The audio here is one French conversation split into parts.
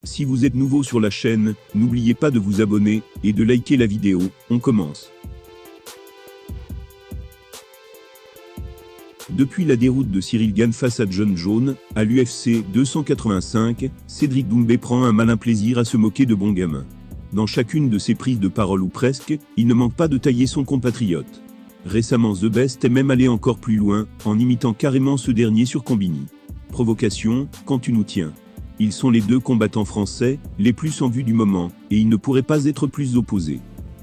Si vous êtes nouveau sur la chaîne, n'oubliez pas de vous abonner et de liker la vidéo. On commence. Depuis la déroute de Cyril Gane face à Jon Jones, à l'UFC 285, Cédric Doumbé prend un malin plaisir à se moquer de bon gamin. Dans chacune de ses prises de parole ou presque, il ne manque pas de tailler son compatriote. Récemment The Best est même allé encore plus loin, en imitant carrément ce dernier sur Combini. Provocation, quand tu nous tiens. Ils sont les deux combattants français, les plus en vue du moment, et ils ne pourraient pas être plus opposés.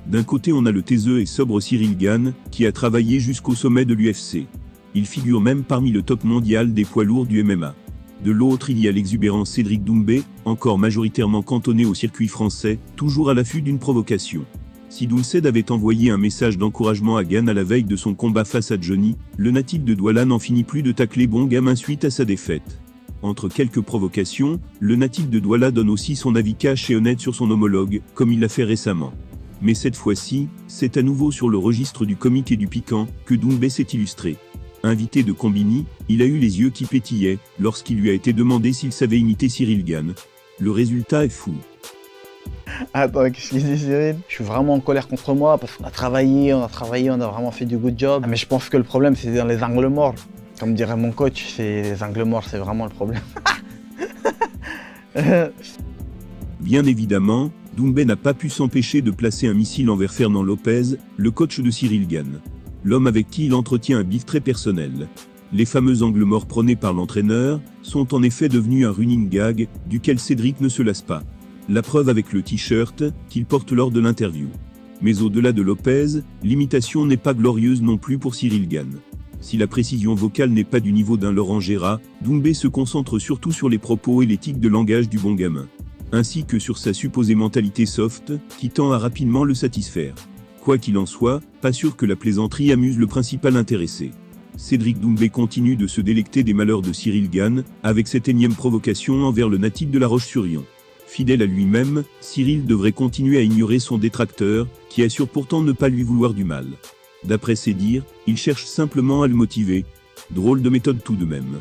D'un côté on a le taiseux et sobre Cyril Gane, qui a travaillé jusqu'au sommet de l'UFC. Il figure même parmi le top mondial des poids lourds du MMA. De l'autre il y a l'exubérant Cédric Doumbé, encore majoritairement cantonné au circuit français, toujours à l'affût d'une provocation. Si Doumbé avait envoyé un message d'encouragement à Gane à la veille de son combat face à Johnny, le natif de Douala n'en finit plus de tacler bon gamin suite à sa défaite. Entre quelques provocations, le natif de Douala donne aussi son avis cash et honnête sur son homologue, comme il l'a fait récemment. Mais cette fois-ci, c'est à nouveau sur le registre du comique et du piquant que Doumbé s'est illustré. Invité de Combini, il a eu les yeux qui pétillaient lorsqu'il lui a été demandé s'il savait imiter Cyril Gane. Le résultat est fou. Attends, qu'est-ce qu'il dit Cyril? Je suis vraiment en colère contre moi parce qu'on a travaillé, on a vraiment fait du good job. Mais je pense que le problème c'est dans les angles morts. Comme dirait mon coach, c'est les angles morts, c'est vraiment le problème. Bien évidemment, Doumbé n'a pas pu s'empêcher de placer un missile envers Fernand Lopez, le coach de Cyril Gane. L'homme avec qui il entretient un bif très personnel. Les fameux angles morts prônés par l'entraîneur sont en effet devenus un running gag, duquel Cédric ne se lasse pas. La preuve avec le t-shirt qu'il porte lors de l'interview. Mais au-delà de Lopez, l'imitation n'est pas glorieuse non plus pour Cyril Gane. Si la précision vocale n'est pas du niveau d'un Laurent Gérard, Doumbé se concentre surtout sur les propos et l'éthique de langage du bon gamin. Ainsi que sur sa supposée mentalité soft, qui tend à rapidement le satisfaire. Quoi qu'il en soit, pas sûr que la plaisanterie amuse le principal intéressé. Cédric Doumbé continue de se délecter des malheurs de Cyril Gane, avec cette énième provocation envers le natif de La Roche-sur-Yon. Fidèle à lui-même, Cyril devrait continuer à ignorer son détracteur, qui assure pourtant ne pas lui vouloir du mal. D'après ses dires, il cherche simplement à le motiver. Drôle de méthode tout de même.